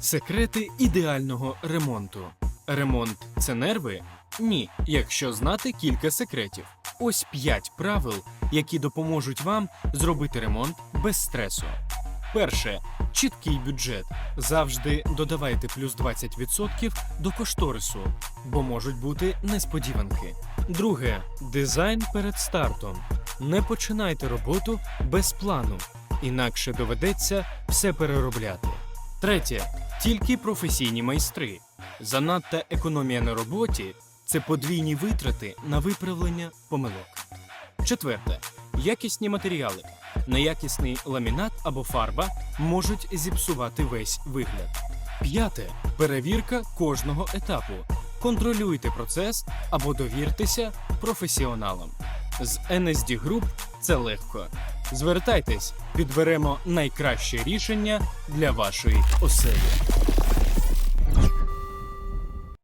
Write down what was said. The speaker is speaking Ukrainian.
Секрети ідеального ремонту. Ремонт – це нерви? Ні, якщо знати кілька секретів. Ось 5 правил, які допоможуть вам зробити ремонт без стресу. Перше. Чіткий бюджет. Завжди додавайте плюс 20% до кошторису, бо можуть бути несподіванки. Друге. Дизайн перед стартом. Не починайте роботу без плану, інакше доведеться все переробляти. Третє. Тільки професійні майстри. Занадта економія на роботі – це подвійні витрати на виправлення помилок. Четверте. Якісні матеріали. Неякісний ламінат або фарба можуть зіпсувати весь вигляд. П'яте. Перевірка кожного етапу. Контролюйте процес або довіртеся професіоналам. З NSD Group це легко. Звертайтесь, підберемо найкраще рішення для вашої оселі.